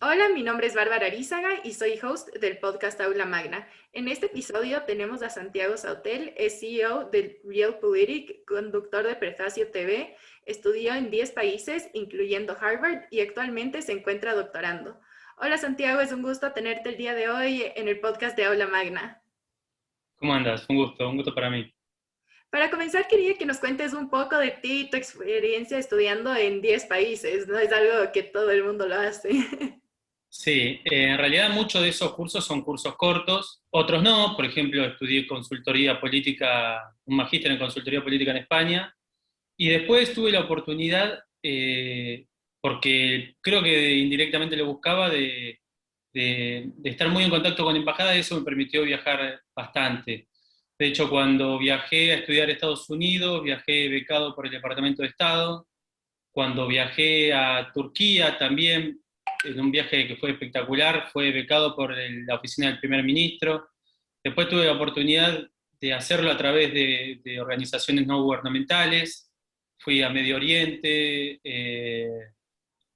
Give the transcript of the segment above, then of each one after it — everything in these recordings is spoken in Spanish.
Hola, mi nombre es Bárbara Arizaga y soy host del podcast Aula Magna. En este episodio tenemos a Santiago Sautel, es CEO de Realpolitik, conductor de Prefacio TV, estudió en 10 países, incluyendo Harvard, y actualmente se encuentra doctorando. Hola Santiago, es un gusto tenerte el día de hoy en el podcast de Aula Magna. ¿Cómo andas? Un gusto para mí. Para comenzar, quería que nos cuentes un poco de ti y tu experiencia estudiando en 10 países. No es algo que todo el mundo lo hace. Sí, en realidad muchos de esos cursos son cursos cortos, otros no. Por ejemplo, estudié consultoría política, un magíster en consultoría política en España, y después tuve la oportunidad, porque creo que indirectamente lo buscaba, de estar muy en contacto con embajadas, y eso me permitió viajar bastante. De hecho, cuando viajé a estudiar a Estados Unidos, viajé becado por el Departamento de Estado. Cuando viajé a Turquía también, en un viaje que fue espectacular, fue becado por la oficina del primer ministro. Después tuve la oportunidad de hacerlo a través de organizaciones no gubernamentales. Fui a Medio Oriente,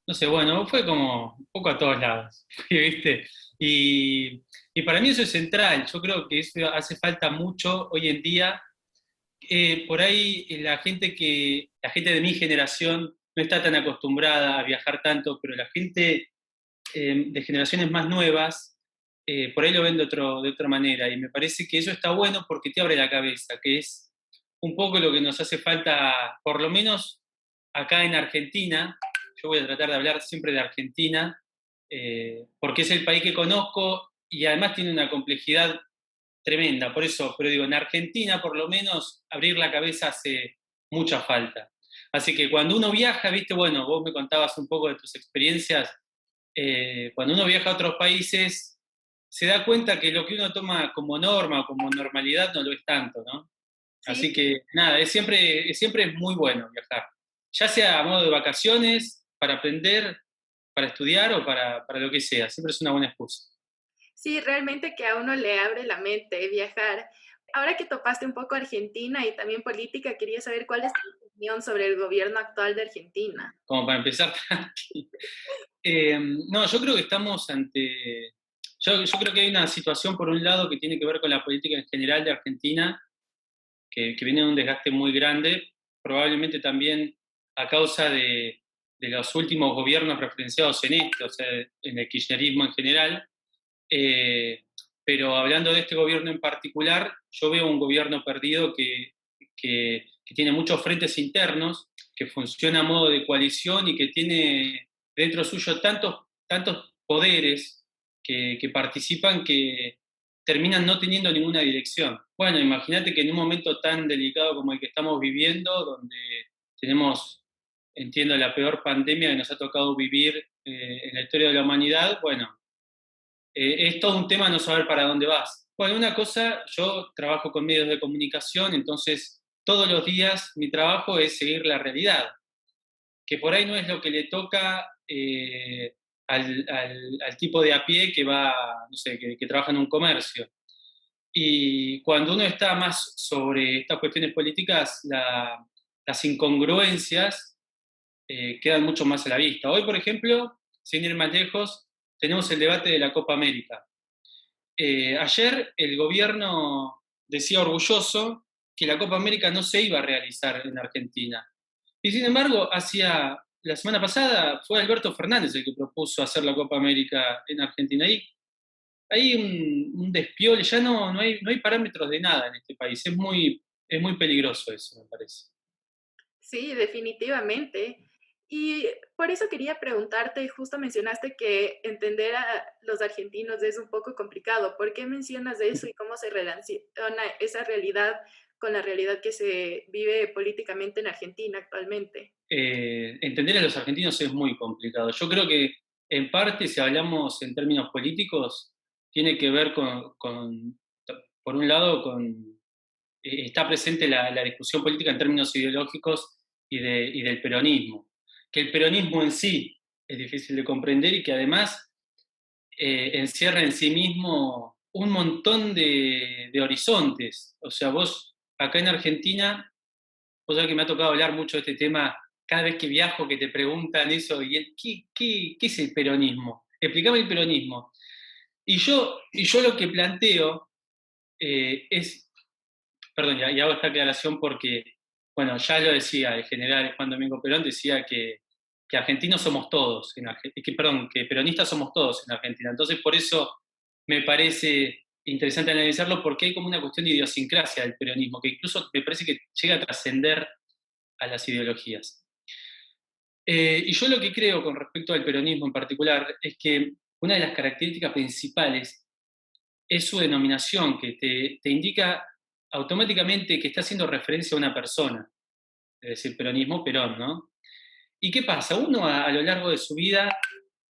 no sé, bueno, fue como un poco a todos lados, ¿viste? Y, y para mí eso es central. Yo creo que eso hace falta mucho hoy en día. Por ahí la gente de mi generación no está tan acostumbrada a viajar tanto, pero la gente de generaciones más nuevas, por ahí lo ven de otra manera, y me parece que eso está bueno porque te abre la cabeza, que es un poco lo que nos hace falta, por lo menos acá en Argentina. Yo voy a tratar de hablar siempre de Argentina, porque es el país que conozco y además tiene una complejidad tremenda. Por eso, pero digo, en Argentina por lo menos abrir la cabeza hace mucha falta. Así que cuando uno viaja, viste, bueno, vos me contabas un poco de tus experiencias. Cuando uno viaja a otros países, se da cuenta que lo que uno toma como norma o como normalidad no lo es tanto, ¿no? Sí, Así que nada, siempre es muy bueno viajar, ya sea a modo de vacaciones, para aprender, para estudiar o para lo que sea, siempre es una buena excusa. sí, realmente que a uno le abre la mente viajar. Ahora que topaste un poco Argentina y también política, quería saber cuál es tu opinión sobre el gobierno actual de Argentina. Como para empezar. No, yo creo que estamos ante. Yo creo que hay una situación, por un lado, que tiene que ver con la política en general de Argentina, que viene de un desgaste muy grande, probablemente también a causa de los últimos gobiernos referenciados en esto, o sea, en el kirchnerismo en general. Eh, pero hablando de este gobierno en particular, yo veo un gobierno perdido que tiene muchos frentes internos, que funciona a modo de coalición y que tiene dentro suyo tantos poderes que participan, que terminan no teniendo ninguna dirección. Bueno, imagínate que en un momento tan delicado como el que estamos viviendo, donde tenemos, entiendo, la peor pandemia que nos ha tocado vivir en la historia de la humanidad, bueno, es todo un tema no saber para dónde vas. Bueno, una cosa, yo trabajo con medios de comunicación, entonces todos los días mi trabajo es seguir la realidad, que por ahí no es lo que le toca al tipo de a pie que va, no sé, que trabaja en un comercio. Y cuando uno está más sobre estas cuestiones políticas, las incongruencias quedan mucho más a la vista. Hoy, por ejemplo, sin ir más lejos, tenemos el debate de la Copa América. Ayer el gobierno decía orgulloso que la Copa América no se iba a realizar en Argentina. Y sin embargo, la semana pasada fue Alberto Fernández el que propuso hacer la Copa América en Argentina. Ahí hay un despiole, ya no hay parámetros de nada en este país. Es muy peligroso eso, me parece. Sí, definitivamente. Y por eso quería preguntarte, justo mencionaste que entender a los argentinos es un poco complicado. ¿Por qué mencionas eso y cómo se relaciona esa realidad con la realidad que se vive políticamente en Argentina actualmente? Entender a los argentinos es muy complicado. Yo creo que en parte, si hablamos en términos políticos, tiene que ver por un lado, está presente la discusión política en términos ideológicos y del peronismo. Que el peronismo en sí es difícil de comprender y que además encierra en sí mismo un montón de horizontes. O sea, vos acá en Argentina, vos sabés que me ha tocado hablar mucho de este tema cada vez que viajo, que te preguntan eso, ¿y qué es el peronismo? explícame el peronismo. Y yo lo que planteo es, perdón, y hago esta aclaración porque, bueno, ya lo decía el general Juan Domingo Perón, decía que argentinos somos todos, perdón, que peronistas somos todos en Argentina. Entonces, por eso me parece interesante analizarlo, porque hay como una cuestión de idiosincrasia del peronismo, que incluso me parece que llega a trascender a las ideologías. Y yo lo que creo con respecto al peronismo en particular es que una de las características principales es su denominación, que te indica automáticamente que está haciendo referencia a una persona, es decir, peronismo, Perón, ¿no? ¿Y qué pasa? Uno a lo largo de su vida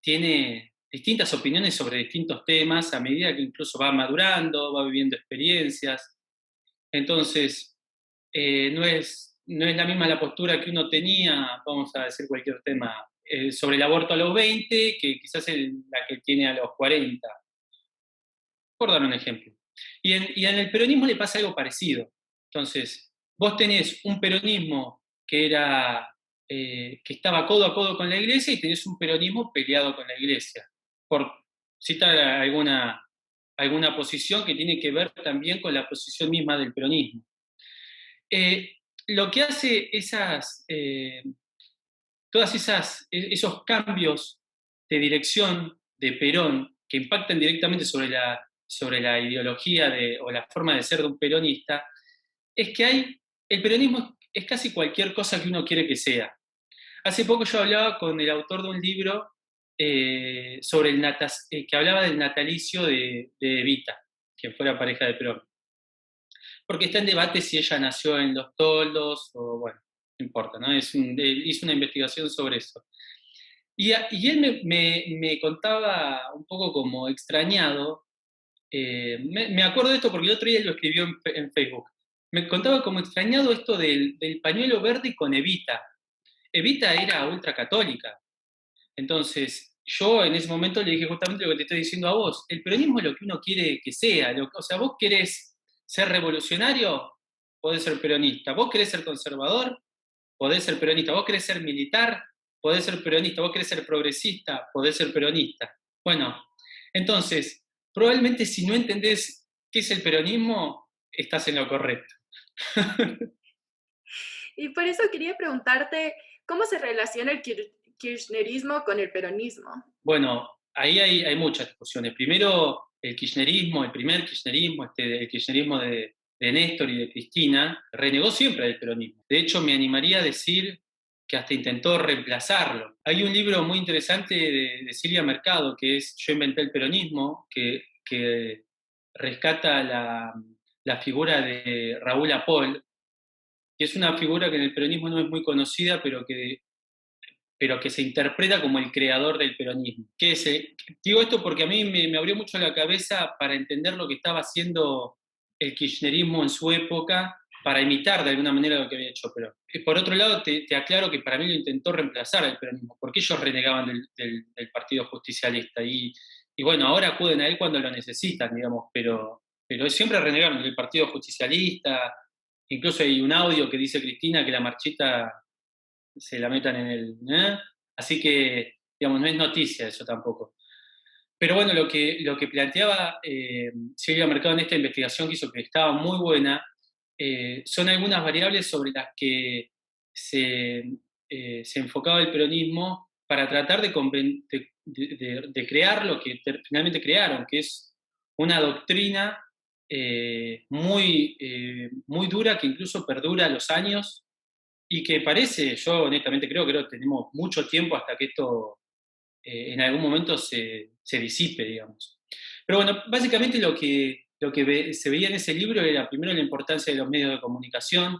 tiene distintas opiniones sobre distintos temas a medida que incluso va madurando, va viviendo experiencias. Entonces, no es la misma la postura que uno tenía, vamos a decir cualquier tema, sobre el aborto a los 20, que quizás la que tiene a los 40, por dar un ejemplo. Y en el peronismo le pasa algo parecido. Entonces, vos tenés un peronismo que estaba codo a codo con la iglesia, y tenés un peronismo peleado con la iglesia, por citar alguna posición que tiene que ver también con la posición misma del peronismo. Lo que hace esos cambios de dirección de Perón, que impactan directamente sobre la ideología o la forma de ser de un peronista, es que el peronismo es casi cualquier cosa que uno quiere que sea. Hace poco yo hablaba con el autor de un libro que hablaba del natalicio de Evita, quien fuera pareja de Perón. Porque está en debate si ella nació en Los Toldos o, bueno, no importa, ¿no? Hizo una investigación sobre eso. Y él me contaba un poco como extrañado. Me acuerdo de esto porque el otro día lo escribió en Facebook. Me contaba como extrañado esto del pañuelo verde con Evita. Evita era ultracatólica. Entonces, yo en ese momento le dije justamente lo que te estoy diciendo a vos. El peronismo es lo que uno quiere que sea. O sea, vos querés ser revolucionario, podés ser peronista. Vos querés ser conservador, podés ser peronista. Vos querés ser militar, podés ser peronista. Vos querés ser progresista, podés ser peronista. Bueno, entonces, probablemente si no entendés qué es el peronismo, estás en lo correcto. Y por eso quería preguntarte, ¿cómo se relaciona el kirchnerismo con el peronismo? Bueno, ahí hay muchas discusiones. Primero, el primer kirchnerismo, el kirchnerismo de Néstor y de Cristina, renegó siempre del peronismo. De hecho, me animaría a decir que hasta intentó reemplazarlo. Hay un libro muy interesante de Silvia Mercado, que es Yo inventé el peronismo, que rescata la figura de Raúl Apol, que es una figura que en el peronismo no es muy conocida, pero que se interpreta como el creador del peronismo. Digo esto porque a mí me abrió mucho la cabeza para entender lo que estaba haciendo el kirchnerismo en su época, para imitar de alguna manera lo que había hecho Perón. Por otro lado, te aclaro que para mí lo intentó reemplazar el peronismo, porque ellos renegaban del Partido Justicialista, y bueno, ahora acuden a él cuando lo necesitan, digamos, pero siempre renegaron del Partido Justicialista. Incluso hay un audio que dice Cristina que la marchita se la metan en el... Así que, digamos, no es noticia eso tampoco. Pero bueno, lo que planteaba Silvia Mercado en esta investigación que hizo, que estaba muy buena, son algunas variables sobre las que se enfocaba el peronismo para tratar de crear lo que finalmente crearon, que es una doctrina muy dura, que incluso perdura los años, y que yo honestamente creo que tenemos mucho tiempo hasta que esto en algún momento se disipe, digamos. Pero bueno, básicamente lo que se veía en ese libro era primero la importancia de los medios de comunicación,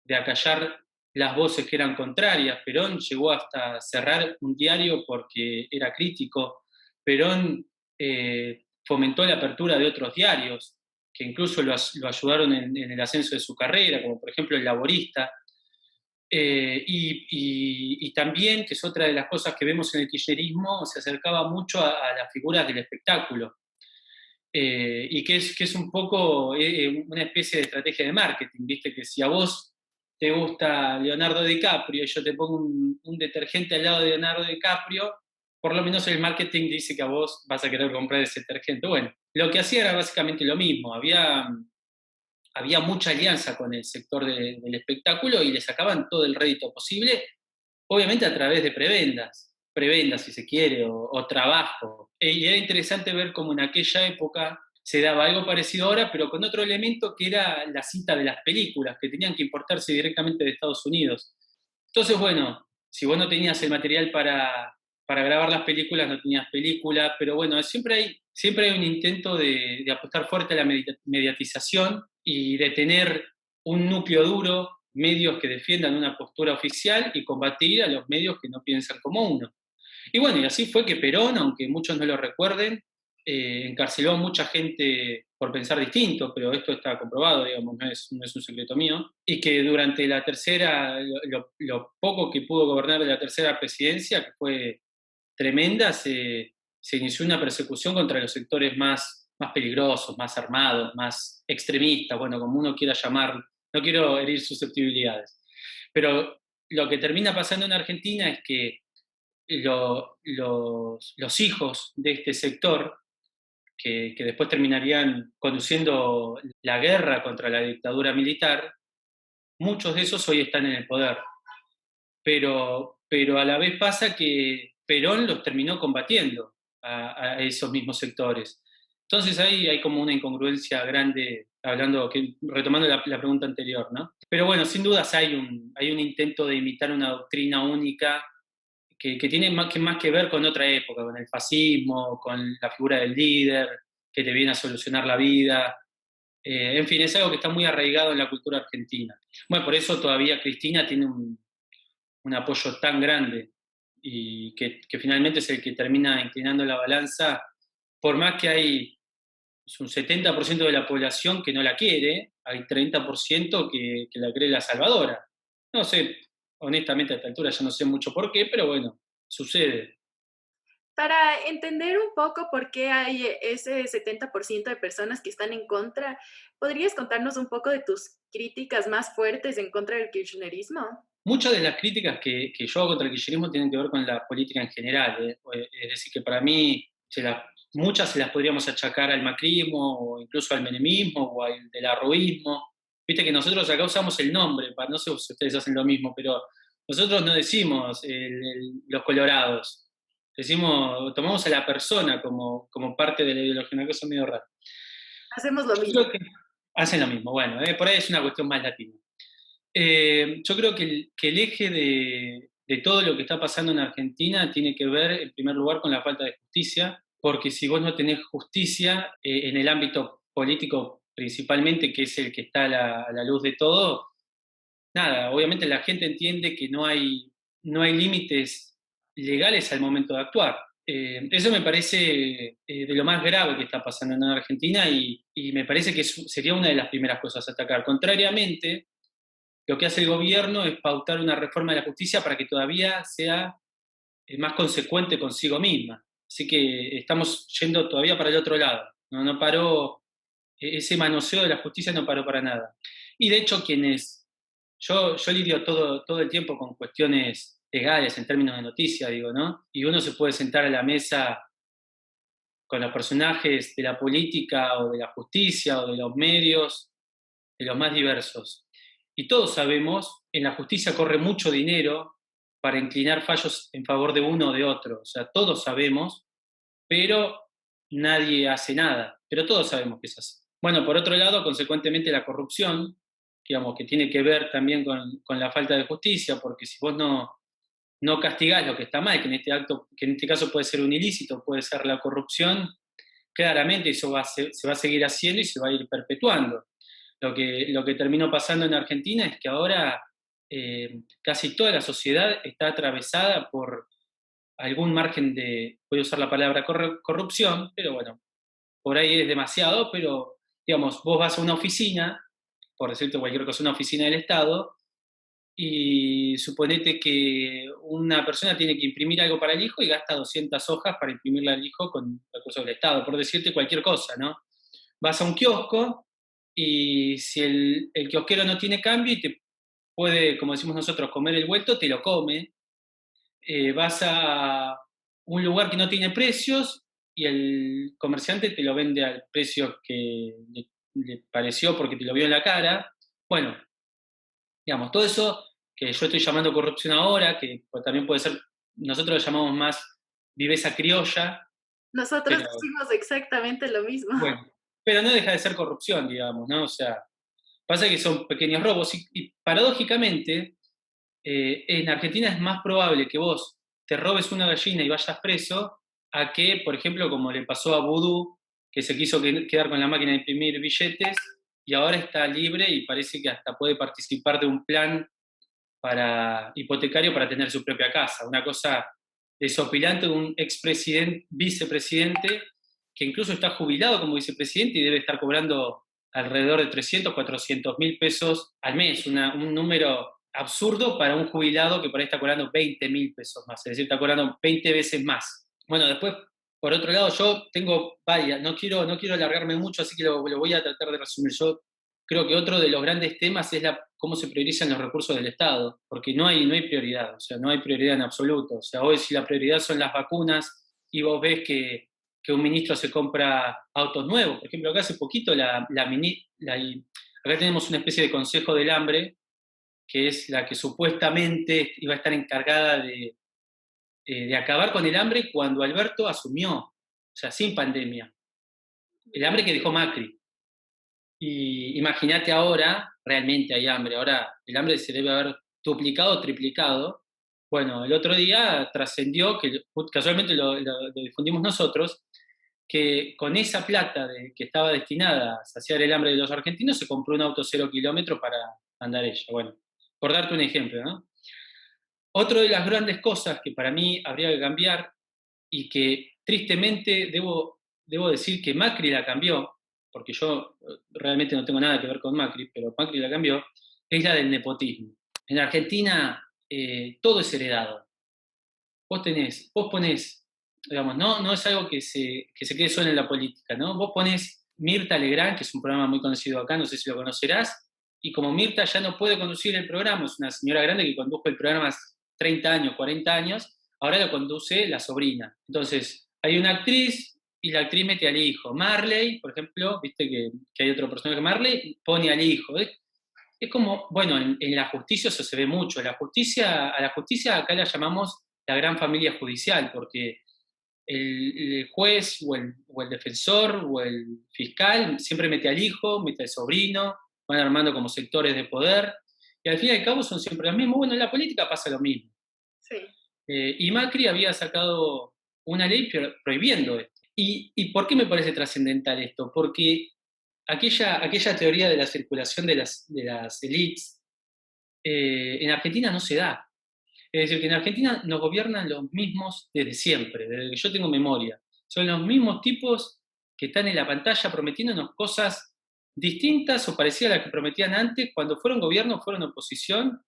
de acallar las voces que eran contrarias. Perón llegó hasta cerrar un diario porque era crítico. Perón fomentó la apertura de otros diarios, que incluso lo ayudaron en el ascenso de su carrera, como por ejemplo El Laborista. Y también, que es otra de las cosas que vemos en el kirchnerismo, se acercaba mucho a las figuras del espectáculo, y que es un poco una especie de estrategia de marketing, ¿viste? Que si a vos te gusta Leonardo DiCaprio y yo te pongo un detergente al lado de Leonardo DiCaprio, por lo menos el marketing dice que a vos vas a querer comprar ese detergente. Bueno, lo que hacía era básicamente lo mismo, había mucha alianza con el sector del espectáculo y le sacaban todo el rédito posible, obviamente a través de prebendas si se quiere, o trabajo. Y era interesante ver cómo en aquella época se daba algo parecido ahora, pero con otro elemento que era la cita de las películas, que tenían que importarse directamente de Estados Unidos. Entonces, bueno, si vos no tenías el material para grabar las películas, no tenías película, pero bueno, siempre hay un intento de apostar fuerte a la mediatización y de tener un núcleo duro, medios que defiendan una postura oficial y combatir a los medios que no piensan como uno. Y bueno, y así fue que Perón, aunque muchos no lo recuerden, encarceló a mucha gente por pensar distinto, pero esto está comprobado, digamos, no es un secreto mío, y que durante la tercera, lo poco que pudo gobernar de la tercera presidencia, que fue tremenda, se inició una persecución contra los sectores más peligrosos, más armados, más extremistas, bueno, como uno quiera llamar, no quiero herir susceptibilidades. Pero lo que termina pasando en Argentina es que los hijos de este sector, que después terminarían conduciendo la guerra contra la dictadura militar, muchos de esos hoy están en el poder. Pero a la vez pasa que Perón los terminó combatiendo a esos mismos sectores. Entonces ahí hay como una incongruencia grande, retomando la pregunta anterior, ¿no? Pero bueno, sin dudas hay un intento de imitar una doctrina única que tiene más que ver con otra época, con el fascismo, con la figura del líder, que te viene a solucionar la vida. En fin, es algo que está muy arraigado en la cultura argentina. Bueno, por eso todavía Cristina tiene un apoyo tan grande y que finalmente es el que termina inclinando la balanza, por más que hay un 70% de la población que no la quiere, hay 30% que la cree la salvadora. No sé, honestamente a esta altura ya no sé mucho por qué, pero bueno, sucede. Para entender un poco por qué hay ese 70% de personas que están en contra, ¿podrías contarnos un poco de tus críticas más fuertes en contra del kirchnerismo? Muchas de las críticas que yo hago contra el kirchnerismo tienen que ver con la política en general. Es decir, que para mí muchas se las podríamos achacar al macrismo, o incluso al menemismo, o al del arroísmo. Viste que nosotros acá usamos el nombre, no sé si ustedes hacen lo mismo, pero nosotros no decimos los colorados. Tomamos a la persona como parte de la ideología, una cosa medio rara. Hacemos lo Yo mismo. creo que hacen lo mismo, bueno, por ahí es una cuestión más latina. Yo creo que el eje de todo lo que está pasando en Argentina tiene que ver, en primer lugar, con la falta de justicia, porque si vos no tenés justicia en el ámbito político principalmente, que es el que está a la luz de todo, nada, obviamente la gente entiende que no hay límites legales al momento de actuar. Eso me parece de lo más grave que está pasando en Argentina y me parece que sería una de las primeras cosas a atacar. Contrariamente, lo que hace el gobierno es pautar una reforma de la justicia para que todavía sea más consecuente consigo misma. Así que estamos yendo todavía para el otro lado. No paró, ese manoseo de la justicia no paró para nada. Y de hecho, yo lidio todo el tiempo con cuestiones legales en términos de noticia, digo, ¿no? Y uno se puede sentar a la mesa con los personajes de la política o de la justicia o de los medios, de los más diversos. Y todos sabemos, en la justicia corre mucho dinero para inclinar fallos en favor de uno o de otro. O sea, todos sabemos, pero nadie hace nada. Pero todos sabemos que es así. Bueno, por otro lado, consecuentemente la corrupción, digamos, que tiene que ver también con la falta de justicia, porque si vos no castigás lo que está mal, que en este caso puede ser un ilícito, puede ser la corrupción, claramente eso se va a seguir haciendo y se va a ir perpetuando. Lo que terminó pasando en Argentina es que ahora casi toda la sociedad está atravesada por algún margen voy a usar la palabra corrupción, pero bueno, por ahí es demasiado, pero digamos, vos vas a una oficina, por decirte cualquier cosa, una oficina del Estado, y suponete que una persona tiene que imprimir algo para el hijo y gasta 200 hojas para imprimirle al hijo con recursos del Estado, por decirte cualquier cosa, ¿no? Vas a un kiosco y si el kiosquero no tiene cambio y te puede, como decimos nosotros, comer el vuelto, te lo come. Vas un lugar que no tiene precios y el comerciante te lo vende al precio que le pareció porque te lo vio en la cara. Bueno, digamos, todo eso que yo estoy llamando corrupción ahora, que también puede ser, nosotros lo llamamos más viveza criolla, Nosotros pero decimos exactamente lo mismo. bueno, pero no deja de ser corrupción, digamos, ¿no? O sea, pasa que son pequeños robos y paradójicamente, en Argentina es más probable que vos te robes una gallina y vayas preso a que, por ejemplo, como le pasó a Vudú, que se quiso quedar con la máquina de imprimir billetes y ahora está libre y parece que hasta puede participar de un plan hipotecario para tener su propia casa. Una cosa desopilante de un expresidente, vicepresidente, que incluso está jubilado como vicepresidente y debe estar cobrando alrededor de 300, 400 mil pesos al mes, un número absurdo para un jubilado que por ahí está cobrando 20 mil pesos más, es decir, está cobrando 20 veces más. Bueno, después, por otro lado, yo tengo varias, no quiero alargarme mucho, así que lo voy a tratar de resumir. Yo creo que otro de los grandes temas es cómo se priorizan los recursos del Estado, porque no hay prioridad, o sea, no hay prioridad en absoluto. O sea, hoy si la prioridad son las vacunas y vos ves que un ministro se compra autos nuevos, por ejemplo, acá hace poquito acá tenemos una especie de Consejo del Hambre, que es la que supuestamente iba a estar encargada de acabar con el hambre cuando Alberto asumió, o sea, sin pandemia. El hambre que dejó Macri. Y imagínate ahora, realmente hay hambre, ahora el hambre se debe haber duplicado o triplicado. Bueno, el otro día trascendió, que casualmente lo difundimos nosotros, que con esa plata que estaba destinada a saciar el hambre de los argentinos, se compró un auto 0 kilómetros para andar ella. Bueno, por darte un ejemplo, ¿no? Otra de las grandes cosas que para mí habría que cambiar y que tristemente debo decir que Macri la cambió, porque yo realmente no tengo nada que ver con Macri, pero Macri la cambió, es la del nepotismo. En Argentina todo es heredado. Vos ponés, digamos, no es algo que se quede solo en la política, ¿no? Vos ponés Mirta Legrand, que es un programa muy conocido acá, no sé si lo conocerás, y como Mirta ya no puede conducir el programa, es una señora grande que condujo el programa hace 30 años, 40 años, ahora lo conduce la sobrina. Entonces, hay una actriz y la actriz mete al hijo. Marley, por ejemplo, viste que hay otro personaje, Marley, pone al hijo. Es como, bueno, en la justicia eso se ve mucho. A la justicia acá la llamamos la gran familia judicial, porque el juez o el defensor o el fiscal siempre mete al hijo, mete al sobrino, van armando como sectores de poder, y al fin y al cabo son siempre los mismos. Bueno, en la política pasa lo mismo. Sí. Y Macri había sacado una ley prohibiendo esto. ¿Y por qué me parece trascendental esto? Porque aquella teoría de la circulación de las élites en Argentina no se da. Es decir, que en Argentina nos gobiernan los mismos desde siempre, desde que yo tengo memoria. Son los mismos tipos que están en la pantalla prometiéndonos cosas distintas o parecidas a las que prometían antes. Cuando fueron gobierno, fueron oposición.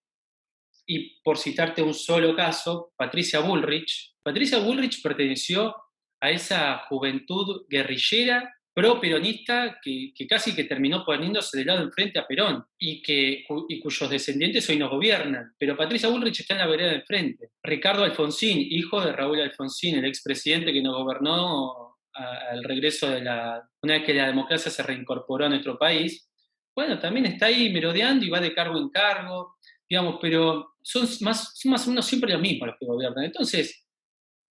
Y por citarte un solo caso, Patricia Bullrich. Patricia Bullrich perteneció a esa juventud guerrillera pro-peronista que casi que terminó poniéndose del lado enfrente a Perón y cuyos descendientes hoy nos gobiernan. Pero Patricia Bullrich está en la vereda de enfrente. Ricardo Alfonsín, hijo de Raúl Alfonsín, el expresidente que nos gobernó al regreso una vez que la democracia se reincorporó a nuestro país, bueno, también está ahí merodeando y va de cargo en cargo, digamos, pero son más o menos siempre los mismos los que gobiernan. Entonces,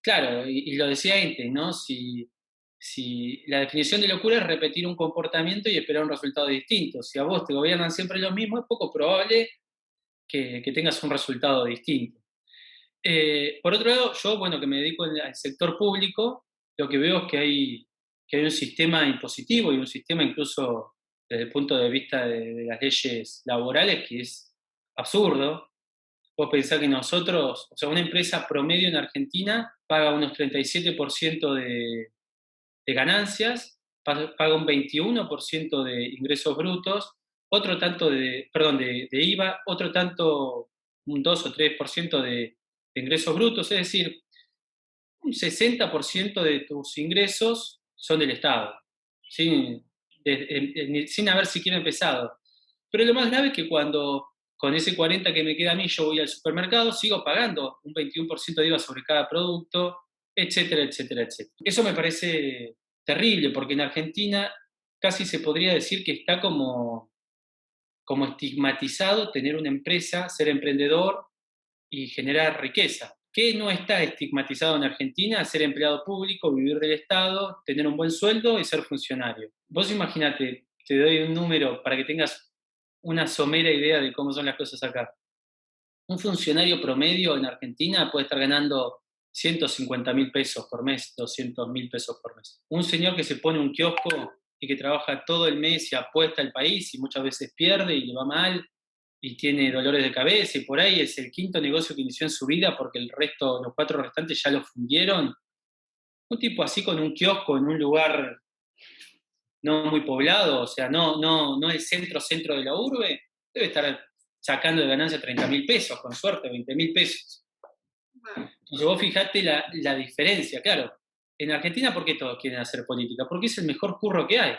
claro, y lo decía antes, ¿no? Si la definición de locura es repetir un comportamiento y esperar un resultado distinto. Si a vos te gobiernan siempre los mismos, es poco probable que tengas un resultado distinto. Por otro lado, yo, bueno, que me dedico al sector público, lo que veo es que hay un sistema impositivo y un sistema incluso desde el punto de vista de las leyes laborales que es absurdo. Vos pensás que nosotros, o sea, una empresa promedio en Argentina paga unos 37% de ganancias, paga un 21% de ingresos brutos, otro tanto de IVA, otro tanto, un 2 o 3% de ingresos brutos, es decir, un 60% de tus ingresos son del Estado, sin haber siquiera empezado. Pero lo más grave es que cuando con ese 40 que me queda a mí yo voy al supermercado, sigo pagando un 21% de IVA sobre cada producto, etcétera, etcétera, etcétera. Eso me parece terrible, porque en Argentina casi se podría decir que está como estigmatizado tener una empresa, ser emprendedor y generar riqueza. ¿Qué no está estigmatizado en Argentina? Ser empleado público, vivir del Estado, tener un buen sueldo y ser funcionario. Vos imagínate, te doy un número para que tengas una somera idea de cómo son las cosas acá. Un funcionario promedio en Argentina puede estar ganando 150.000 pesos por mes, 200.000 pesos por mes. Un señor que se pone un kiosco y que trabaja todo el mes y apuesta al país y muchas veces pierde y le va mal y tiene dolores de cabeza y por ahí es el quinto negocio que inició en su vida porque el resto, los 4 restantes ya lo fundieron. Un tipo así con un kiosco en un lugar no muy poblado, o sea, no el centro de la urbe, debe estar sacando de ganancia 30.000 pesos, con suerte, 20.000 pesos. Wow. Entonces vos fijate la diferencia, claro. En Argentina, ¿por qué todos quieren hacer política? Porque es el mejor curro que hay.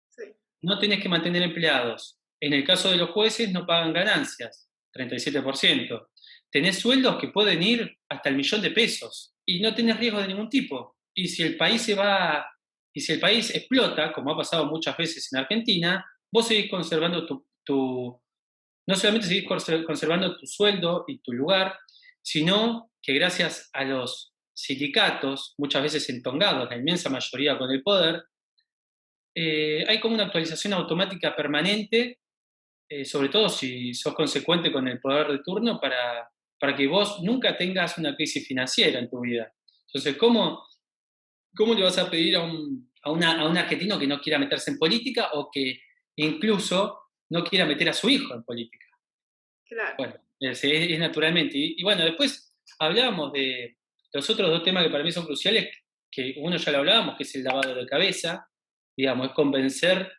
Sí, No tenés que mantener empleados. En el caso de los jueces no pagan ganancias, 37%. Tenés sueldos que pueden ir hasta el 1.000.000 de pesos y no tenés riesgo de ningún tipo. Y si el país y si el país explota, como ha pasado muchas veces en Argentina, vos seguís conservando no solamente seguís conservando tu sueldo y tu lugar, sino que gracias a los sindicatos, muchas veces entongados, la inmensa mayoría con el poder, hay como una actualización automática permanente, sobre todo si sos consecuente con el poder de turno, para que vos nunca tengas una crisis financiera en tu vida. Entonces, ¿cómo le vas a pedir a un argentino que no quiera meterse en política o que incluso no quiera meter a su hijo en política? claro. Bueno, es naturalmente. Y bueno, después hablábamos de los otros 2 temas que para mí son cruciales, que uno ya lo hablábamos, que es el lavado de cabeza, digamos, es convencer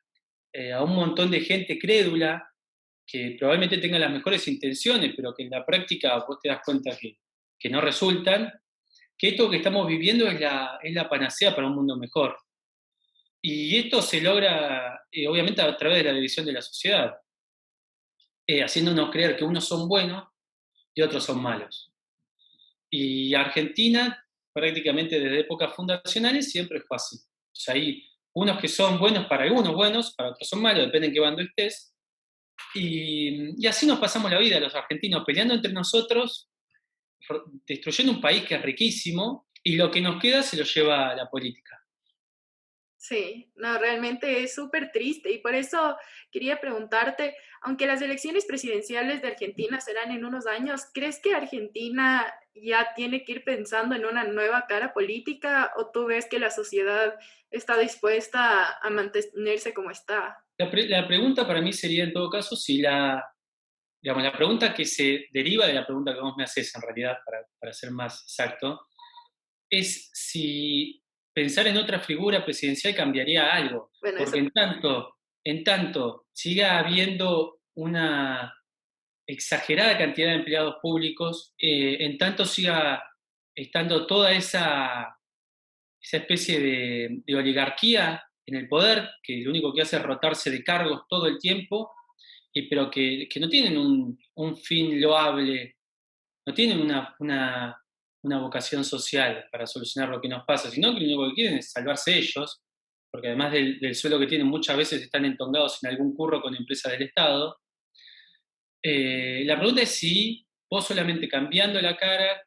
a un montón de gente crédula que probablemente tenga las mejores intenciones, pero que en la práctica vos te das cuenta que no resultan, que esto que estamos viviendo es la panacea para un mundo mejor. Y esto se logra, obviamente, a través de la división de la sociedad, haciéndonos creer que unos son buenos y otros son malos. Y Argentina, prácticamente desde épocas fundacionales, siempre fue así. O sea, hay unos que son buenos para algunos buenos, para otros son malos, depende en qué bando estés. Y así nos pasamos la vida los argentinos, peleando entre nosotros, destruyendo un país que es riquísimo, y lo que nos queda se lo lleva la política. Sí, no, realmente es súper triste y por eso quería preguntarte, aunque las elecciones presidenciales de Argentina serán en unos años, ¿crees que Argentina ya tiene que ir pensando en una nueva cara política o tú ves que la sociedad está dispuesta a mantenerse como está? La pregunta para mí sería en todo caso si digamos, la pregunta que se deriva de la pregunta que vos me haces en realidad, para ser más exacto, es si pensar en otra figura presidencial cambiaría algo, Bueno, eso porque en tanto siga habiendo una exagerada cantidad de empleados públicos, en tanto siga estando toda esa especie de oligarquía en el poder, que lo único que hace es rotarse de cargos todo el tiempo, pero que no tienen un fin loable, no tienen una vocación social para solucionar lo que nos pasa, sino que lo único que quieren es salvarse ellos, porque además del sueldo que tienen muchas veces están entongados en algún curro con empresas del Estado. La pregunta es si vos solamente cambiando la cara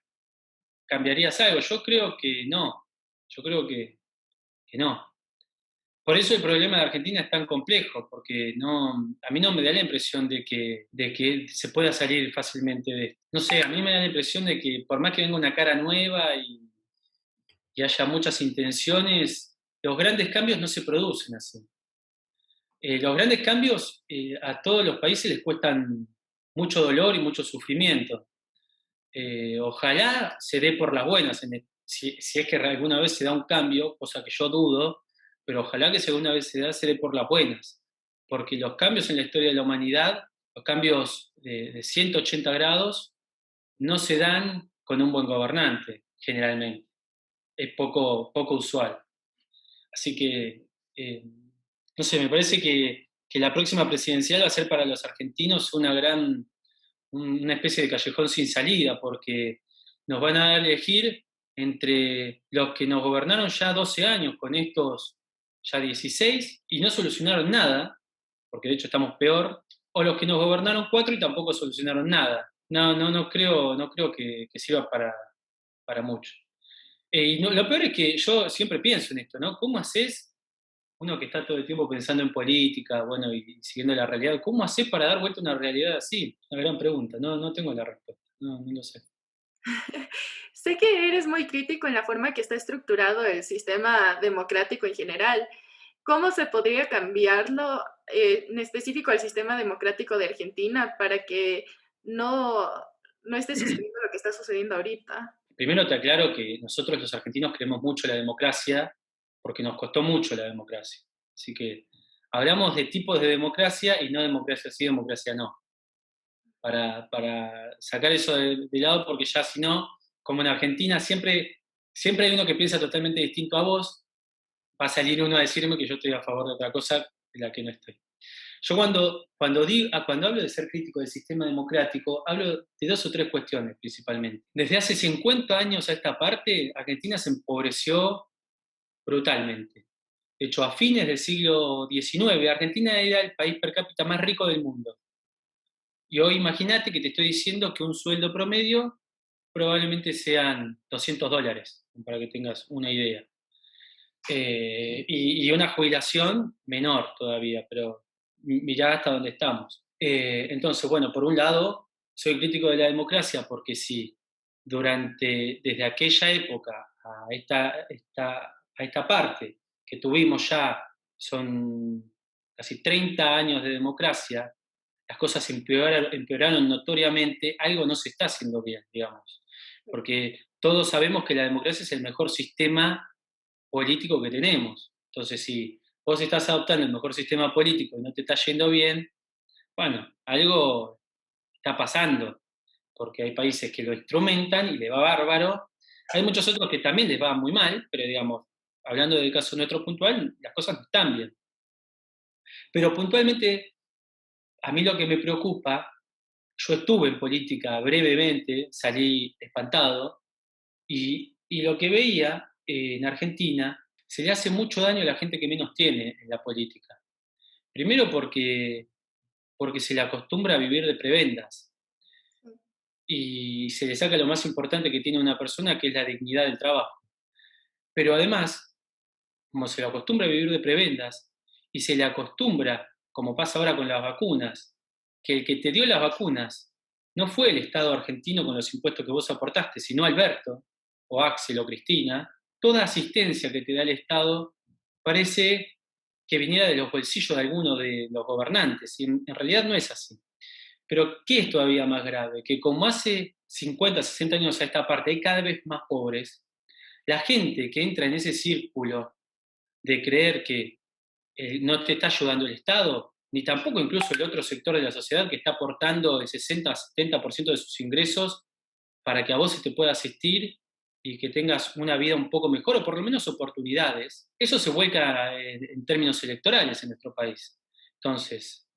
cambiarías algo. Yo creo que no, yo creo que no. Por eso el problema de Argentina es tan complejo, porque a mí no me da la impresión de que se pueda salir fácilmente de esto. No sé, a mí me da la impresión de que por más que venga una cara nueva y haya muchas intenciones, los grandes cambios no se producen así. Los grandes cambios a todos los países les cuestan mucho dolor y mucho sufrimiento. Ojalá se dé por las buenas, si es que alguna vez se da un cambio, cosa que yo dudo, pero ojalá que si alguna vez se dé por las buenas, porque los cambios en la historia de la humanidad, los cambios de 180 grados, no se dan con un buen gobernante, generalmente. Es poco usual. Así que, no sé, me parece que la próxima presidencial va a ser para los argentinos una especie de callejón sin salida, porque nos van a elegir entre los que nos gobernaron ya 12 años con estos ya 16 y no solucionaron nada, porque de hecho estamos peor, o los que nos gobernaron 4 y tampoco solucionaron nada. No creo que sirva para mucho. Y lo peor es que yo siempre pienso en esto, ¿no? ¿Cómo haces, uno que está todo el tiempo pensando en política, bueno, y siguiendo la realidad, cómo haces para dar vuelta a una realidad así? Una gran pregunta, no tengo la respuesta, no lo sé. Sé que eres muy crítico en la forma que está estructurado el sistema democrático en general. ¿Cómo se podría cambiarlo, en específico al sistema democrático de Argentina, para que no, no esté sucediendo lo que está sucediendo ahorita? Primero te aclaro que nosotros los argentinos creemos mucho en la democracia porque nos costó mucho la democracia. Así que hablamos de tipos de democracia y no democracia sí, democracia no. Para sacar eso de lado, porque ya si no, como en Argentina siempre hay uno que piensa totalmente distinto a vos, va a salir uno a decirme que yo estoy a favor de otra cosa de la que no estoy. Yo cuando hablo de ser crítico del sistema democrático, hablo de 2 o 3 cuestiones principalmente. Desde hace 50 años a esta parte, Argentina se empobreció brutalmente. De hecho, a fines del siglo XIX, Argentina era el país per cápita más rico del mundo. Y hoy imagínate que te estoy diciendo que un sueldo promedio probablemente sean $200, para que tengas una idea. Y una jubilación menor todavía, pero mirá hasta dónde estamos. Entonces, bueno, por un lado, soy crítico de la democracia porque si desde aquella época a esta parte que tuvimos ya, son casi 30 años de democracia, las cosas empeoraron notoriamente, algo no se está haciendo bien, digamos. Porque todos sabemos que la democracia es el mejor sistema político que tenemos. Entonces, si vos estás adoptando el mejor sistema político y no te está yendo bien, bueno, algo está pasando, porque hay países que lo instrumentan y le va bárbaro. Hay muchos otros que también les va muy mal, pero digamos, hablando del caso nuestro puntual, las cosas no están bien. Pero puntualmente, a mí lo que me preocupa, yo estuve en política brevemente, salí espantado, y lo que veía en Argentina, se le hace mucho daño a la gente que menos tiene en la política. Primero porque se le acostumbra a vivir de prebendas y se le saca lo más importante que tiene una persona, que es la dignidad del trabajo. Pero además, como se le acostumbra a vivir de prebendas y se le acostumbra, como pasa ahora con las vacunas, que el que te dio las vacunas no fue el Estado argentino con los impuestos que vos aportaste, sino Alberto, o Axel, o Cristina, toda asistencia que te da el Estado parece que viniera de los bolsillos de alguno de los gobernantes, y en realidad no es así. Pero, ¿qué es todavía más grave? Que como hace 50, 60 años a esta parte hay cada vez más pobres, la gente que entra en ese círculo de creer que no te está ayudando el Estado, ni tampoco incluso el otro sector de la sociedad que está aportando el 60-70% de sus ingresos para que a vos se te pueda asistir y que tengas una vida un poco mejor o por lo menos oportunidades. Eso se vuelca en términos electorales en nuestro país. Entonces,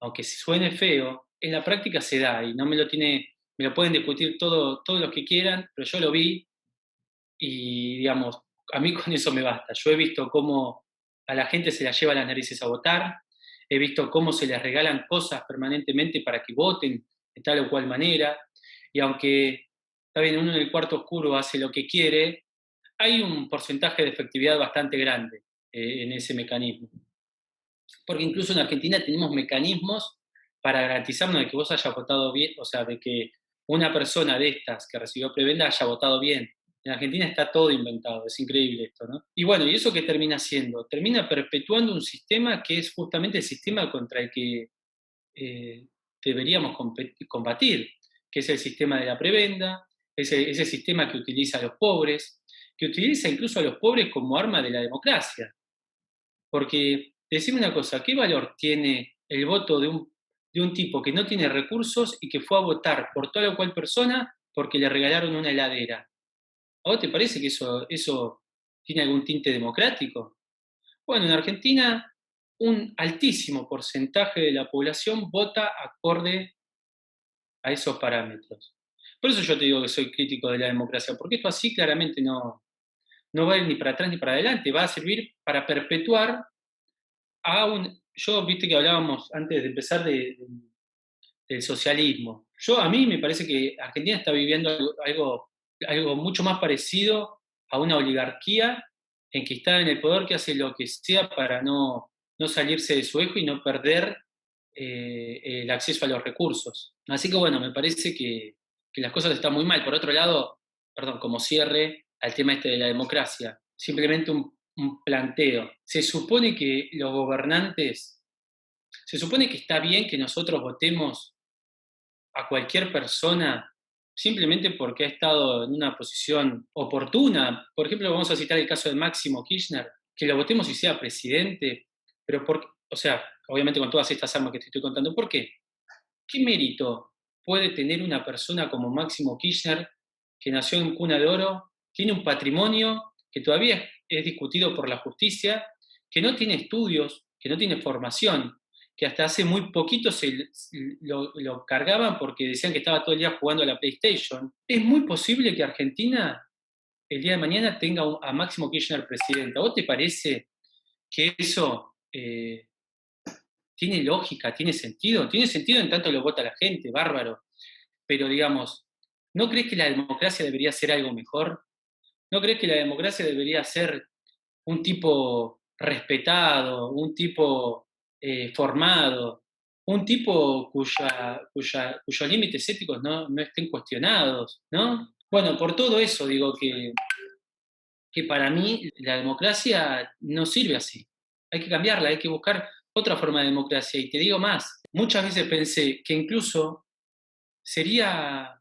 aunque suene feo, en la práctica se da y no me lo pueden discutir todos los que quieran, pero yo lo vi y, digamos, a mí con eso me basta. Yo he visto cómo a la gente se la lleva las narices a votar, he visto cómo se les regalan cosas permanentemente para que voten de tal o cual manera, y aunque, está bien, uno en el cuarto oscuro hace lo que quiere, hay un porcentaje de efectividad bastante grande en ese mecanismo. Porque incluso en Argentina tenemos mecanismos para garantizarnos de que vos hayas votado bien, o sea, de que una persona de estas que recibió prebenda haya votado bien. En Argentina está todo inventado, es increíble esto, ¿no? Y bueno, ¿y eso qué termina haciendo? Termina perpetuando un sistema que es justamente el sistema contra el que eh, deberíamos combatir, que es el sistema de la prebenda, ese sistema que utiliza a los pobres, que utiliza incluso a los pobres como arma de la democracia. Porque, decime una cosa, ¿qué valor tiene el voto de un tipo que no tiene recursos y que fue a votar por tal o cual persona porque le regalaron una heladera? ¿A vos te parece que eso tiene algún tinte democrático? Bueno, en Argentina un altísimo porcentaje de la población vota acorde a esos parámetros. Por eso yo te digo que soy crítico de la democracia, porque esto así claramente no va a ir ni para atrás ni para adelante, va a servir para perpetuar viste que hablábamos antes de empezar del socialismo. A mí me parece que Argentina está viviendo algo mucho más parecido a una oligarquía en que está en el poder, que hace lo que sea para no salirse de su eje y no perder el acceso a los recursos. Así que bueno, me parece que las cosas están muy mal. Por otro lado, perdón, como cierre al tema este de la democracia, simplemente un planteo. Se supone que está bien que nosotros votemos a cualquier persona simplemente porque ha estado en una posición oportuna. Por ejemplo, vamos a citar el caso de Máximo Kirchner, que lo votemos y sea presidente, pero o sea, obviamente con todas estas armas que te estoy contando, ¿por qué? ¿Qué mérito puede tener una persona como Máximo Kirchner, que nació en cuna de oro, tiene un patrimonio que todavía es discutido por la justicia, que no tiene estudios, que no tiene formación, que hasta hace muy poquito lo cargaban porque decían que estaba todo el día jugando a la PlayStation? Es muy posible que Argentina el día de mañana tenga a Máximo Kirchner presidente. ¿A vos te parece que eso tiene lógica, tiene sentido? Tiene sentido en tanto lo vota la gente, bárbaro. Pero digamos, ¿no crees que la democracia debería ser algo mejor? ¿No crees que la democracia debería ser un tipo respetado, un tipo formado, un tipo cuyos límites éticos no estén cuestionados, ¿no? Bueno, por todo eso digo que para mí la democracia no sirve así. Hay que cambiarla, hay que buscar otra forma de democracia. Y te digo más, muchas veces pensé que incluso sería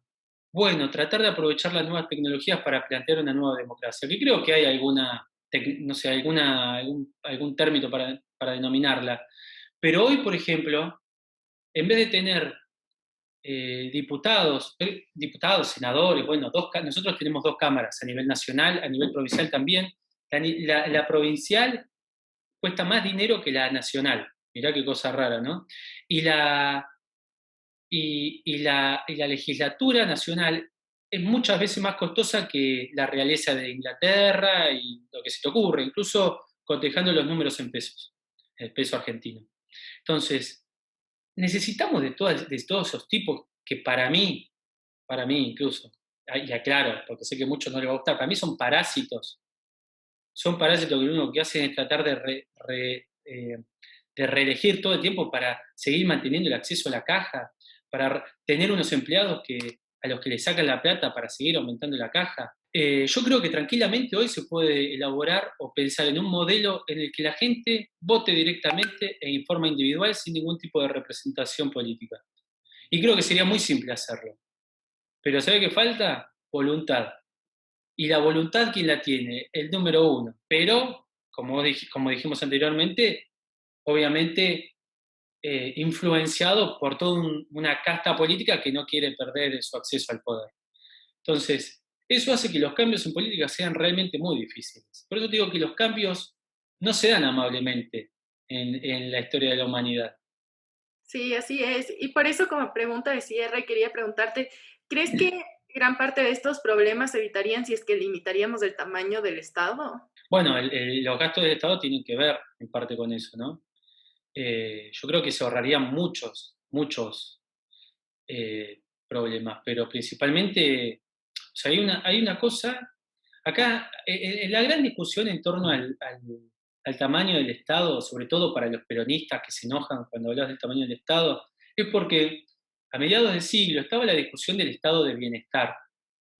bueno tratar de aprovechar las nuevas tecnologías para plantear una nueva democracia, que creo que hay no sé, algún término para denominarla. Pero hoy, por ejemplo, en vez de tener diputados, senadores, bueno, nosotros tenemos dos cámaras, a nivel nacional, a nivel provincial también. La provincial cuesta más dinero que la nacional. Mirá qué cosa rara, ¿no? Y la legislatura nacional es muchas veces más costosa que la realeza de Inglaterra y lo que se te ocurre, incluso cotejando los números en pesos, el peso argentino. Entonces, necesitamos de todos esos tipos que para mí incluso, y aclaro, porque sé que a muchos no les va a gustar, para mí son parásitos que lo único que hacen es tratar de reelegir todo el tiempo para seguir manteniendo el acceso a la caja, para tener unos empleados a los que le sacan la plata para seguir aumentando la caja. Yo creo que tranquilamente hoy se puede elaborar o pensar en un modelo en el que la gente vote directamente e en forma individual sin ningún tipo de representación política. Y creo que sería muy simple hacerlo. Pero ¿sabe qué falta? Voluntad. Y la voluntad, ¿quién la tiene? El número uno. Pero, como dijimos anteriormente, obviamente influenciado por toda una casta política que no quiere perder su acceso al poder. Entonces, eso hace que los cambios en política sean realmente muy difíciles. Por eso digo que los cambios no se dan amablemente en la historia de la humanidad. Sí, así es. Y por eso, como pregunta de cierre, quería preguntarte, ¿crees que gran parte de estos problemas se evitarían si es que limitaríamos el tamaño del Estado? Bueno, los gastos del Estado tienen que ver en parte con eso, ¿no? Yo creo que se ahorrarían muchos problemas, pero principalmente, o sea, hay una cosa, acá, la gran discusión en torno al tamaño del Estado, sobre todo para los peronistas que se enojan cuando hablas del tamaño del Estado, es porque a mediados del siglo estaba la discusión del estado de bienestar,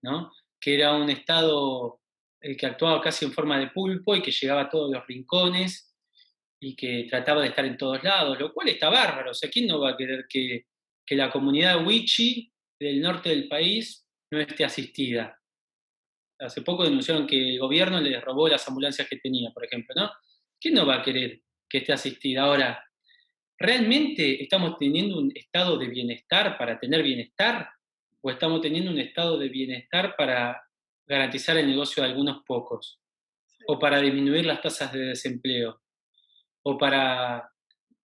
¿no? Que era un estado que actuaba casi en forma de pulpo y que llegaba a todos los rincones y que trataba de estar en todos lados, lo cual está bárbaro. O sea, ¿quién no va a querer que la comunidad wichi del norte del país no esté asistida? Hace poco denunciaron que el gobierno les robó las ambulancias que tenía, por ejemplo, ¿no? ¿Quién no va a querer que esté asistida? Ahora, ¿realmente estamos teniendo un estado de bienestar para tener bienestar? ¿O estamos teniendo un estado de bienestar para garantizar el negocio de algunos pocos? ¿O para disminuir las tasas de desempleo? ¿O para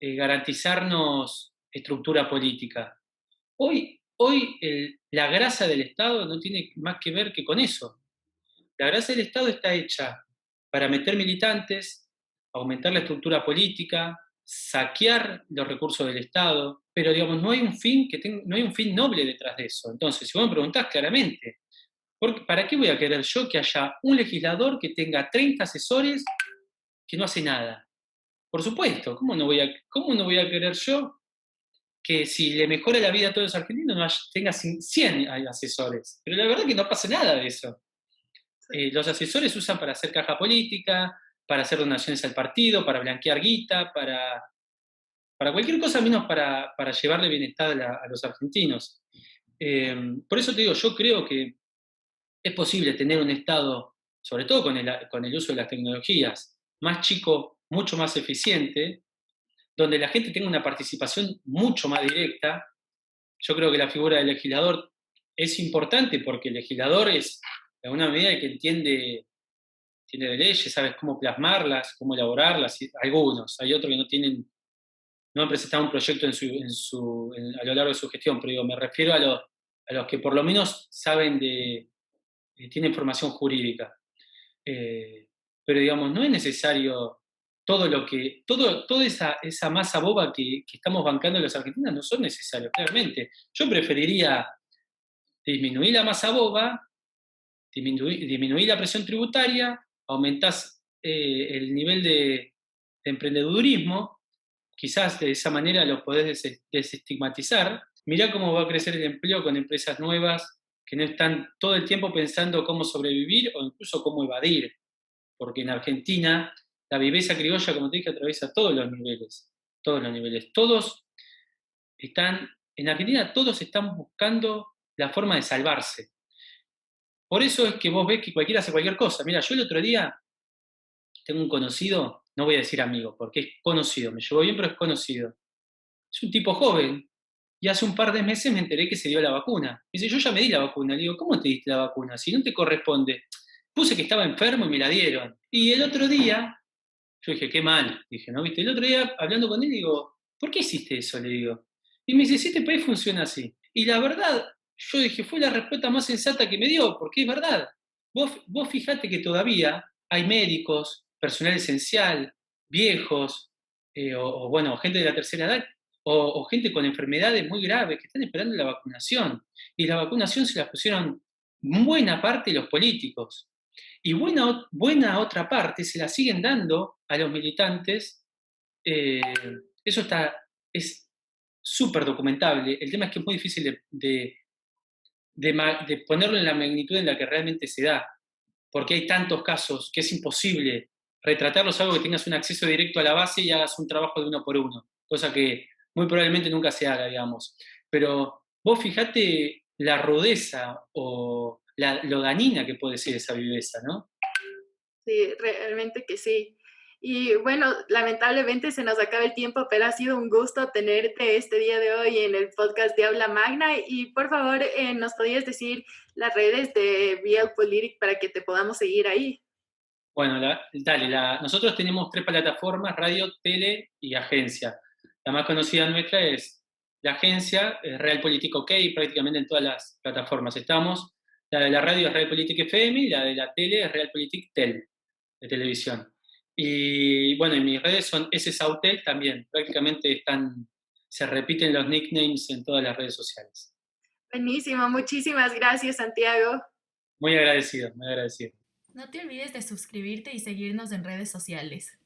garantizarnos estructura política? Hoy hoy la grasa del Estado no tiene más que ver que con eso. La grasa del Estado está hecha para meter militantes, aumentar la estructura política, saquear los recursos del Estado, pero digamos, no hay un fin no hay un fin noble detrás de eso. Entonces, si vos me preguntás claramente, ¿para qué voy a querer yo que haya un legislador que tenga 30 asesores que no hace nada? Por supuesto, cómo no voy a querer yo que si le mejora la vida a todos los argentinos tenga 100 asesores? Pero la verdad es que no pasa nada de eso. Los asesores se usan para hacer caja política, para hacer donaciones al partido, para blanquear guita, para cualquier cosa menos para llevarle bienestar a los argentinos. Por eso te digo, yo creo que es posible tener un Estado, sobre todo con el uso de las tecnologías, más chico, mucho más eficiente, donde la gente tenga una participación mucho más directa. Yo creo que la figura del legislador es importante porque el legislador es, de alguna medida, el que entiende de leyes, sabes cómo plasmarlas, cómo elaborarlas, algunos, hay otros que no han presentado un proyecto a lo largo de su gestión, pero digo, me refiero a los que por lo menos saben tienen formación jurídica. Pero digamos, no es necesario toda esa masa boba que estamos bancando los argentinos no son necesarios, claramente. Yo preferiría disminuir la masa boba, disminuir la presión tributaria, aumentás el nivel de emprendedurismo, quizás de esa manera lo podés desestigmatizar. Mirá cómo va a crecer el empleo con empresas nuevas que no están todo el tiempo pensando cómo sobrevivir o incluso cómo evadir, porque en Argentina la viveza criolla, como te dije, atraviesa todos los niveles, todos los niveles. En Argentina todos están buscando la forma de salvarse. Por eso es que vos ves que cualquiera hace cualquier cosa. Mira, yo el otro día tengo un conocido, no voy a decir amigo, porque es conocido, me llevo bien, pero es conocido. Es un tipo joven, y hace un par de meses me enteré que se dio la vacuna. Me dice, yo ya me di la vacuna. Le digo, ¿cómo te diste la vacuna? Si no te corresponde. Puse que estaba enfermo y me la dieron. Y el otro día, yo dije, qué mal. Dije, ¿no? ¿Viste? El otro día, hablando con él, digo, ¿por qué hiciste eso? Le digo. Y me dice, si este país funciona así. Y la verdad, yo dije, fue la respuesta más sensata que me dio, porque es verdad. Vos fijate que todavía hay médicos, personal esencial, viejos, bueno, gente de la tercera edad, o gente con enfermedades muy graves que están esperando la vacunación. Y la vacunación se la pusieron buena parte los políticos. Y buena otra parte se la siguen dando a los militantes. eh, Eso es súper documentable. El tema es que es muy difícil de ponerlo en la magnitud en la que realmente se da, porque hay tantos casos que es imposible retratarlos, algo que tengas un acceso directo a la base y hagas un trabajo de uno por uno, cosa que muy probablemente nunca se haga, digamos. Pero vos fijate la rudeza o lo dañina que puede ser esa viveza, ¿no? Sí, realmente que sí. Y bueno, lamentablemente se nos acaba el tiempo, pero ha sido un gusto tenerte este día de hoy en el podcast de Aula Magna. Y por favor, ¿nos podías decir las redes de Realpolitik para que te podamos seguir ahí? Bueno, dale, nosotros tenemos 3 plataformas, radio, tele y agencia. La más conocida nuestra es la agencia, Realpolitik OK, prácticamente en todas las plataformas estamos. La de la radio es Realpolitik FM y la de la tele es Realpolitik Tel, de televisión. Y bueno, y mis redes son Sautel también, prácticamente se repiten los nicknames en todas las redes sociales. Buenísimo, muchísimas gracias, Santiago. Muy agradecido, muy agradecido. No te olvides de suscribirte y seguirnos en redes sociales.